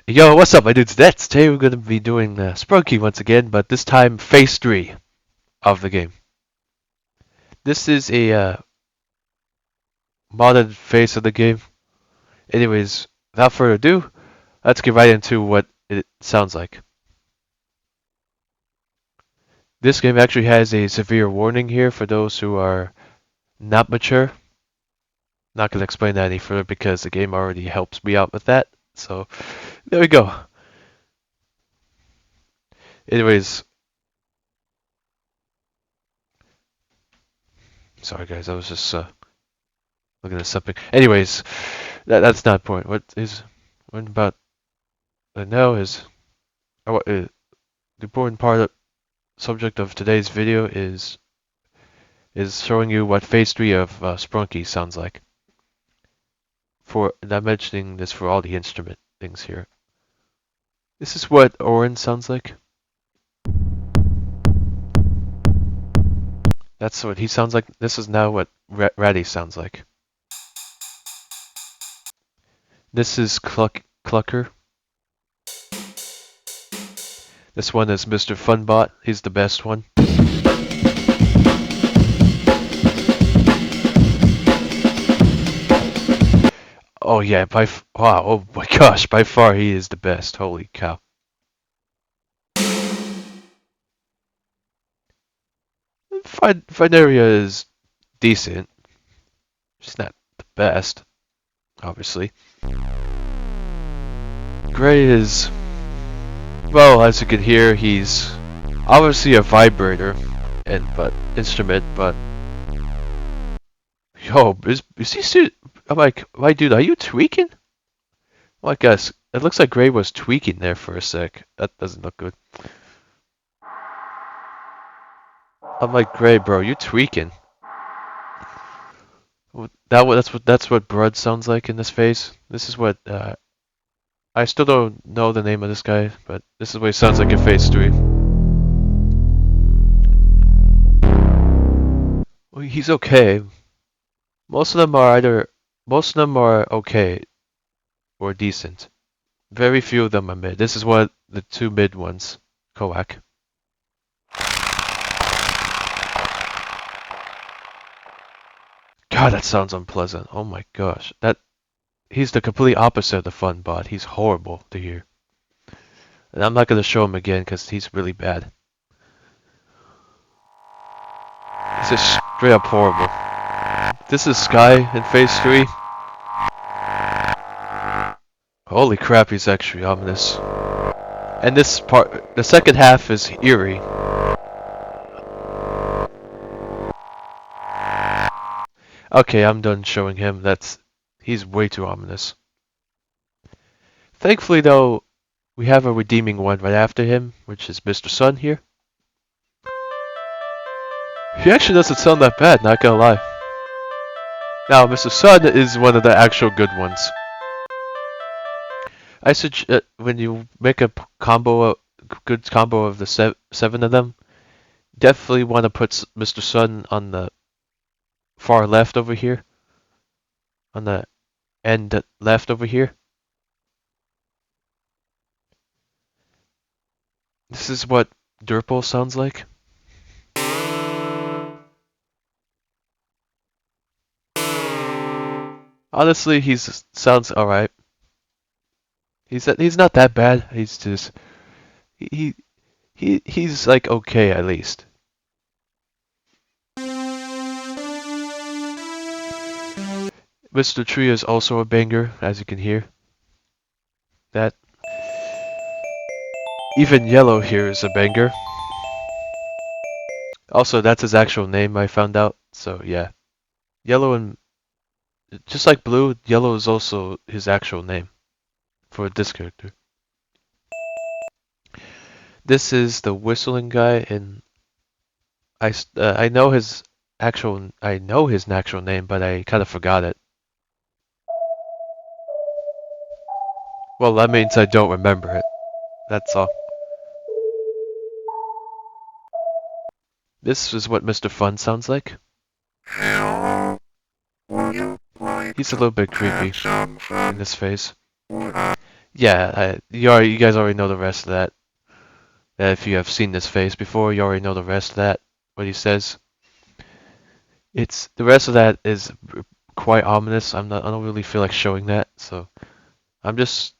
Yo, what's up, my dudes? Today we're gonna be doing Sprunki once again, but this time phase 3 of the game. This is a modded phase of the game. Anyways, without further ado, let's get right into what it sounds like. This game actually has a severe warning here for those who are not mature. Not gonna explain that any further because the game already helps me out with that. So, there we go. Anyways, sorry guys, I was just looking at something. Anyways, that's not the point. What about now is the important part of subject of today's video is showing you what phase 3 of Sprunki sounds like. And I'm mentioning this for all the instrument things here. This is what Orin sounds like. That's what he sounds like. This is now what Ratty sounds like. This is Clucker. This one is Mr. Funbot. He's the best one. Oh yeah, wow, oh my gosh, by far he is the best. Holy cow. Fineria is decent. She's not the best, obviously. Gray is, well, as you can hear, he's obviously a vibrator but instrument, but yo, is he I'm like, my dude, are you tweaking? Oh, I guess it looks like Gray was tweaking there for a sec. That doesn't look good. I'm like, Gray, bro, you tweaking? That's what Brud sounds like in this phase. This is what I still don't know the name of this guy, but this is what he sounds like in phase 3. Well, he's okay. Most of them are okay or decent. Very few of them are mid. This is what the two mid ones, Koak. God, that sounds unpleasant. Oh my gosh. He's the complete opposite of the fun bot. He's horrible to hear. And I'm not going to show him again because he's really bad. He's just straight up horrible. This is Sky in phase 3. Holy crap, he's actually ominous. And this part, the second half is eerie. Okay, I'm done showing him. He's way too ominous. Thankfully though, we have a redeeming one right after him, which is Mr. Sun here. He actually doesn't sound that bad, not gonna lie. Now, Mr. Sun is one of the actual good ones. I suggest when you make a good combo of the 7 of them, definitely want to put Mr. Sun on the far left over here. On the end left over here. This is what Durple sounds like. Honestly, he sounds alright. He's not that bad. He's just he's like okay at least. Mr. Tree is also a banger, as you can hear. That even Yellow here is a banger. Also, that's his actual name, I found out. So yeah, Yellow and just like Blue, Yellow is also his actual name for this character. This is the whistling guy, and I know his actual name, but I kind of forgot it. Well, that means I don't remember it. That's all. This is what Mr. Fun sounds like. He's a little bit creepy in this phase. Yeah, you guys already know the rest of that. If you have seen this face before, you already know the rest of that. What he says. It's the rest of that is quite ominous. I don't really feel like showing that, so I'm just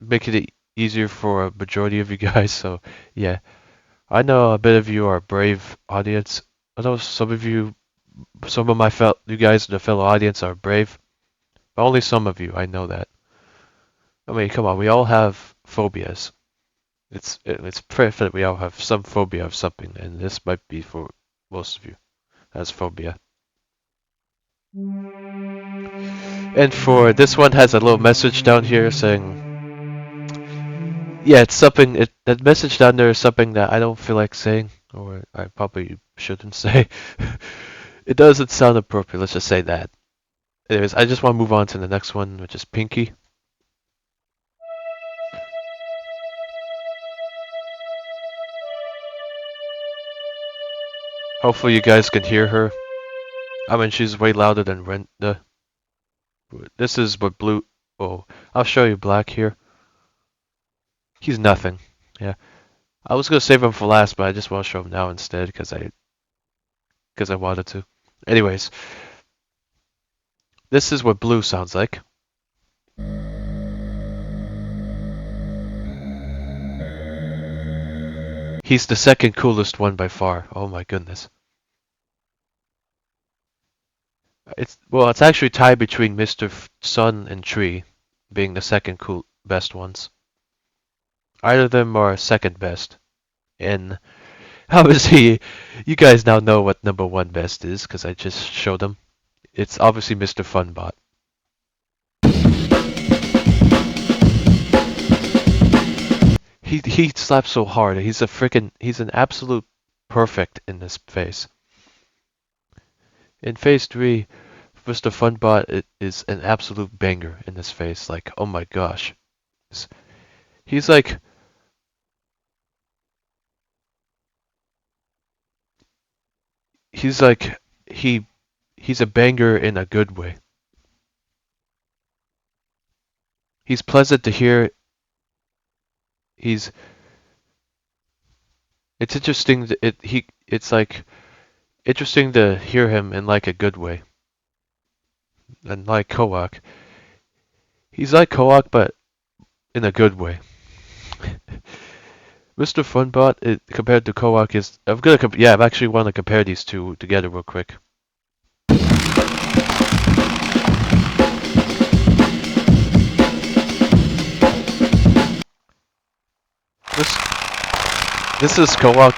making it easier for a majority of you guys. So yeah, I know a bit of you are a brave audience. I know some of my you guys in the fellow audience are brave, but only some of you. I know that. I mean, come on, we all have phobias. It's pretty that we all have some phobia of something, and this might be for most of you as phobia. And for this one has a little message down here saying, yeah, it's something. That message down there is something that I don't feel like saying, or I probably shouldn't say. It doesn't sound appropriate. Let's just say that. Anyways, I just want to move on to the next one, which is Pinky. Hopefully you guys can hear her. I mean, she's way louder than Renta. This is what blue. Oh, I'll show you black here. He's nothing. Yeah, I was gonna save him for last, but I just want to show him now instead because I wanted to. Anyways, this is what blue sounds like. He's the second coolest one by far. Oh my goodness. It's actually tied between Mr. Sun and Tree, being the second best ones. Either of them are second best. And obviously, you guys now know what number one best is because I just showed them. It's obviously Mr. Funbot. He slaps so hard. He's an absolute perfect in this phase. In phase 3, Mr. Funbot is an absolute banger in this phase. Like, oh my gosh. He's like he's like he he's a banger in a good way. He's pleasant to hear. He's it's interesting it's like interesting to hear him in like a good way. And like Kowak. He's like Kowak but in a good way. Mr. Funbot compared to Kowak is I'm actually want to compare these two together real quick. This this is Kowak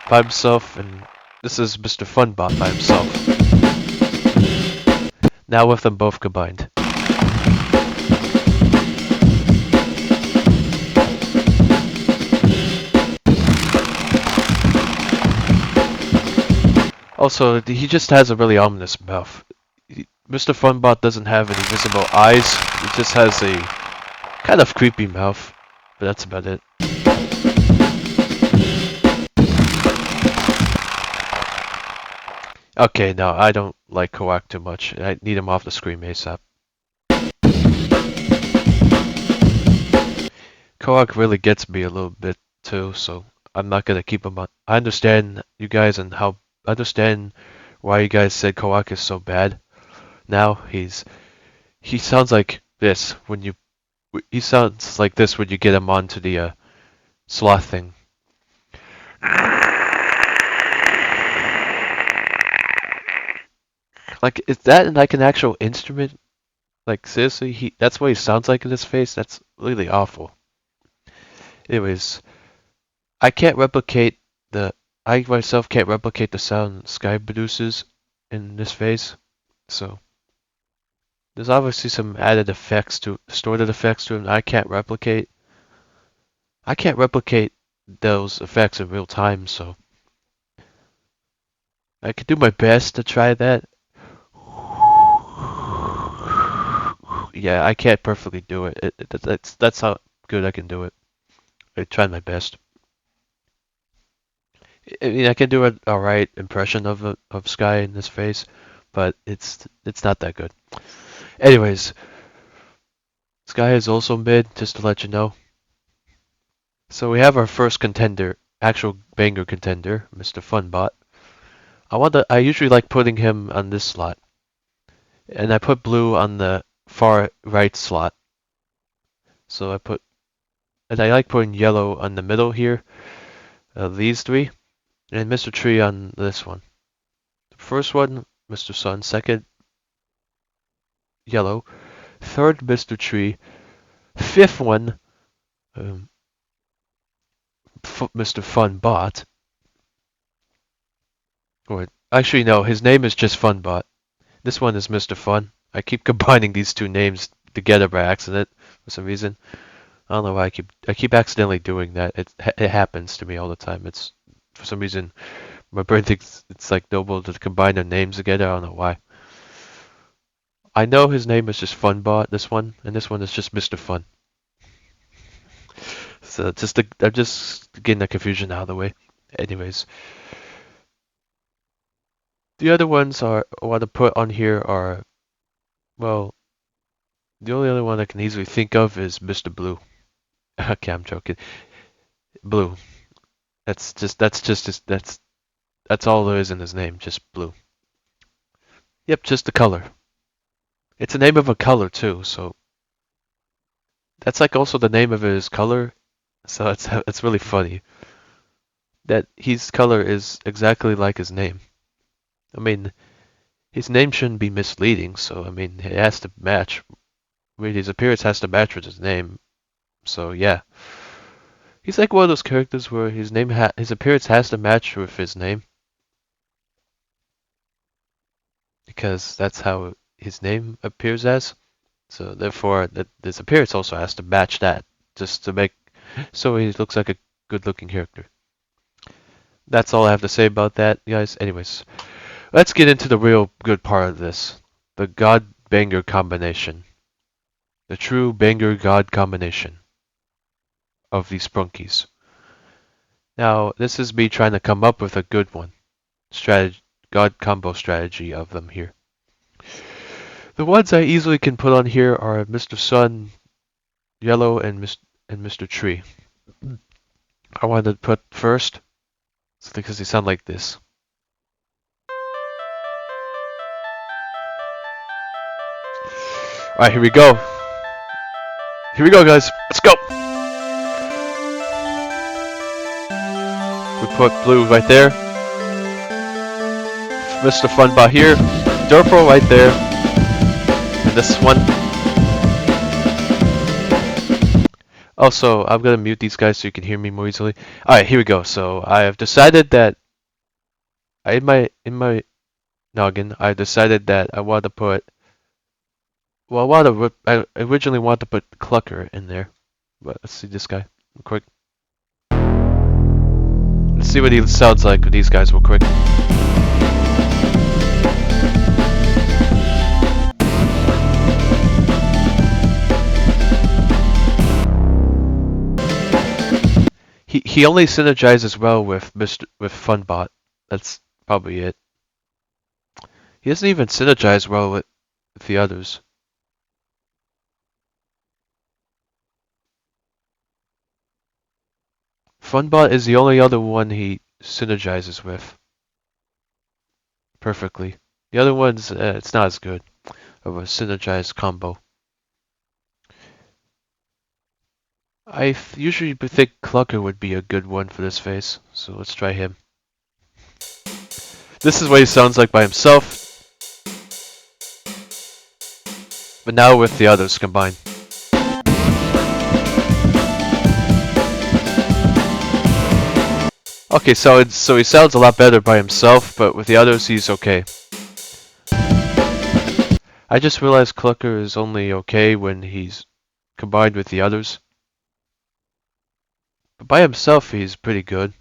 by himself and this is Mr. Funbot by himself. Now with them both combined. Also, he just has a really ominous mouth. Mr. Funbot doesn't have any visible eyes. He just has a kind of creepy mouth. But that's about it. Okay, no, I don't like Kowak too much. I need him off the screen ASAP. Kowak really gets me a little bit too, so I'm not gonna keep him on. I understand you guys and I understand why you guys said Kowak is so bad. Now he sounds like this when you he sounds like this when you get him onto the sloth thing. Like, is that like an actual instrument? Like, seriously, that's what he sounds like in his face? That's really awful. Anyways, I can't replicate I myself can't replicate the sound Sky produces in this phase, so there's obviously some added effects distorted effects to him I can't replicate. I can't replicate those effects in real time, so I could do my best to try that. Yeah, I can't perfectly do it. That's how good I can do it. I tried my best. I mean, I can do an alright impression of Sky in this phase, but it's not that good. Anyways, This guy is also mid, just to let you know. So we have our first contender, actual banger contender, Mr. Funbot. I usually like putting him on this slot. And I put blue on the far right slot. So and I like putting yellow on the middle here, these three, and Mr. Tree on this one. The first one, Mr. Sun. Second, yellow. Third, Mr. Tree. Fifth one, um, Mr. Funbot. Or actually, no, his name is just Funbot. This one is Mr. Fun. I keep combining these two names together by accident for some reason. I don't know why I keep accidentally doing that. It happens to me all the time. It's for some reason my brain thinks it's like noble to combine their names together. I don't know why. I know his name is just Funbot, this one, and this one is just Mr. Fun. So I'm just getting the confusion out of the way. Anyways, the other ones I want to put on here are, well, the only other one I can easily think of is Mr. Blue. Okay, I'm joking. Blue. That's all there is in his name, just blue. Yep, just the color. It's the name of a color too, so that's like also the name of his color. So it's really funny that his color is exactly like his name. I mean, his name shouldn't be misleading, so I mean, it has to match. I mean, his appearance has to match with his name. So yeah, he's like one of those characters where his appearance has to match with his name because that's how his name appears as. So therefore, his appearance also has to match that, just to make so he looks like a good-looking character. That's all I have to say about that, guys. Anyways, let's get into the real good part of this. The God Banger combination. The true Banger God combination of these Sprunkies. Now, this is me trying to come up with a good one. God combo strategy of them here. The ones I easily can put on here are Mr. Sun, Yellow, and Mr. Tree. I wanted to put first, because they sound like this. Alright, here we go. Here we go, guys. Let's go. We put blue right there. Mr. Funbot here. Durfo right there. And this one. Also, I'm gonna mute these guys so you can hear me more easily. Alright, here we go. So I have decided that in my noggin, I decided that I want to put. Well, I originally wanted to put Clucker in there, but let's see this guy real quick. Let's see what he sounds like with these guys real quick. He only synergizes well with Funbot. That's probably it. He doesn't even synergize well with the others. Funbot is the only other one he synergizes with perfectly. The other ones, it's not as good of a synergized combo. I usually think Clucker would be a good one for this phase, so let's try him. This is what he sounds like by himself, but now with the others combined. Okay, so he sounds a lot better by himself, but with the others he's okay. I just realized Clucker is only okay when he's combined with the others. But by himself he's pretty good.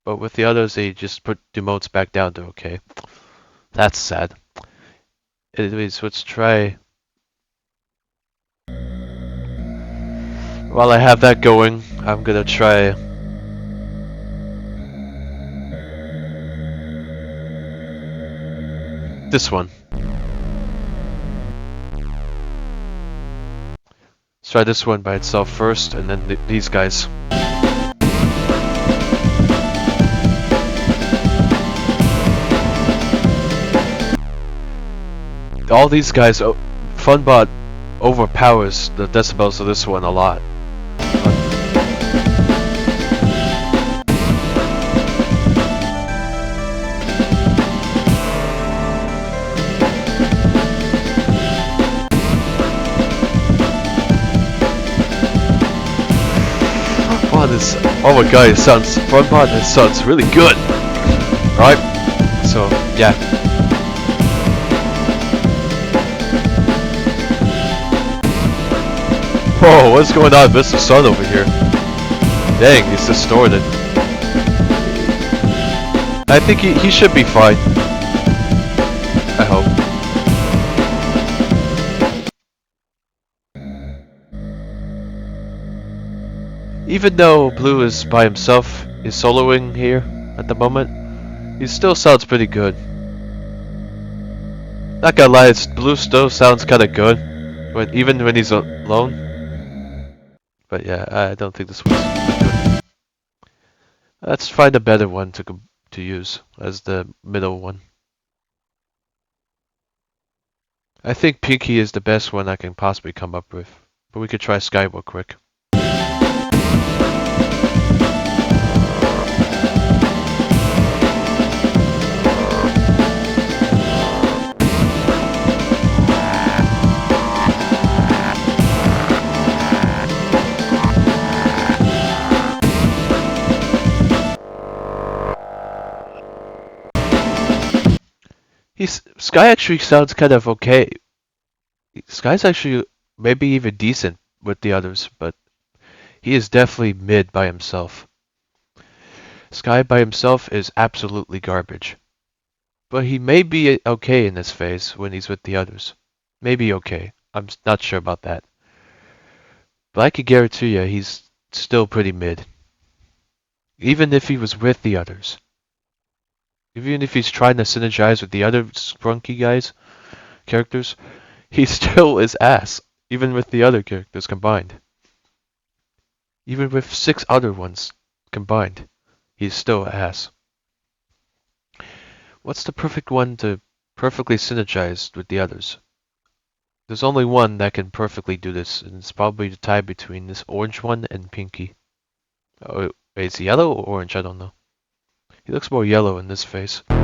But with the others they just put demotes back down to okay. That's sad. Anyways, let's try. While I have that going, I'm gonna try this one. Let's try this one by itself first, and then these guys. All these guys, Funbot overpowers the decibels of this one a lot. Oh my god, Funbot, it sounds really good. Right? So, yeah. Whoa, what's going on with Mr. Sun over here? Dang, he's distorted. I think he should be fine. I hope. Even though Blue is by himself, he's soloing here at the moment, he still sounds pretty good. Not gonna lie, Blue still sounds kinda good, even when he's alone. But yeah, I don't think this one's good. Let's find a better one to use as the middle one. I think Pinky is the best one I can possibly come up with, but we could try Sky real quick. Sky actually sounds kind of okay. Sky's actually maybe even decent with the others, but he is definitely mid by himself. Sky by himself is absolutely garbage. But he may be okay in this phase when he's with the others. Maybe okay. I'm not sure about that. But I can guarantee you he's still pretty mid. Even if he was with the others. Even if he's trying to synergize with the other Sprunki characters, he still is ass, even with the other characters combined. Even with 6 other ones combined, he's still ass. What's the perfect one to perfectly synergize with the others? There's only one that can perfectly do this, and it's probably the tie between this orange one and Pinky. Oh, wait, is he yellow or orange? I don't know. He looks more yellow in this face. I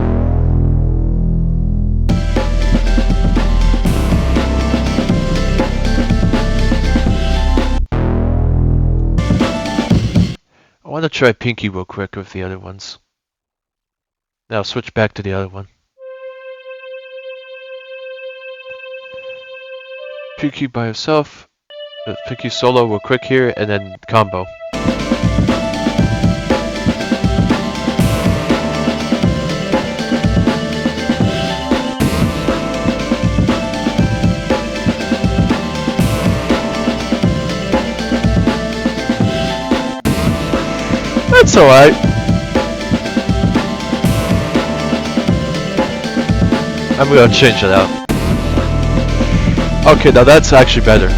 want to try Pinky real quick with the other ones. Now switch back to the other one. Pinky by himself, Pinky solo real quick here, and then combo. That's alright. I'm gonna change it out. Okay, now that's actually better.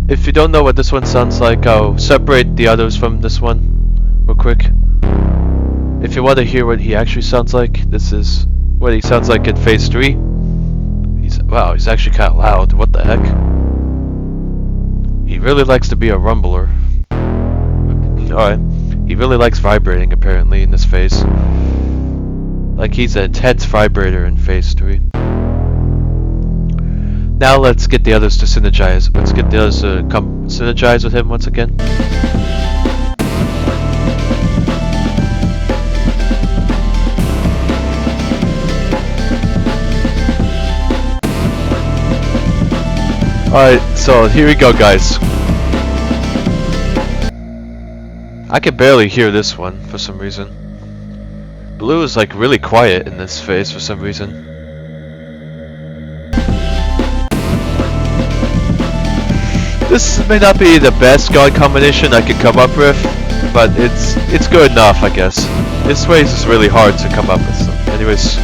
If you don't know what this one sounds like, I'll separate the others from this one real quick. If you want to hear what he actually sounds like, this is what he sounds like in phase 3. Wow, he's actually kind of loud. What the heck? He really likes to be a rumbler. Alright. He really likes vibrating, apparently, in this phase. Like he's an intense vibrator in phase 3. Now let's get the others to synergize. Let's get the others to come synergize with him once again. Alright, so here we go, guys. I can barely hear this one for some reason. Blue is like really quiet in this phase for some reason. This may not be the best god combination I could come up with, but it's good enough, I guess. This phase is really hard to come up with. Anyways.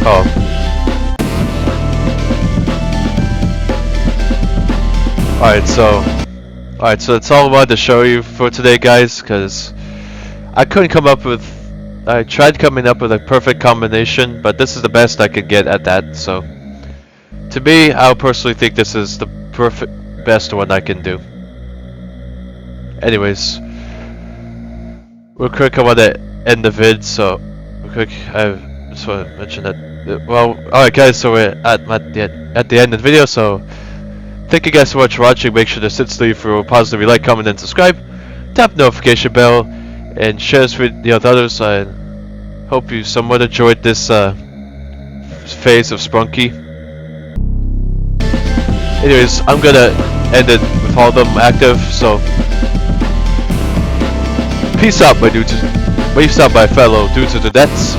Oh. Alright, so that's all I wanted to show you for today, guys, because I couldn't come up with... I tried coming up with a perfect combination, but this is the best I could get at that, so... To me, I personally think this is the perfect, best one I can do. Anyways, real quick, I want to end the vid, so... Real quick, I just want to mention that... Well, alright guys, so we're at the end of the video, so... Thank you guys so much for watching. Make sure to leave for a positive like, comment, and subscribe. Tap the notification bell and share this video with others. I hope you somewhat enjoyed this phase of Sprunki. Anyways, I'm gonna end it with all of them active. So peace out, my dudes. Peace out, my fellow dudes and dudettes.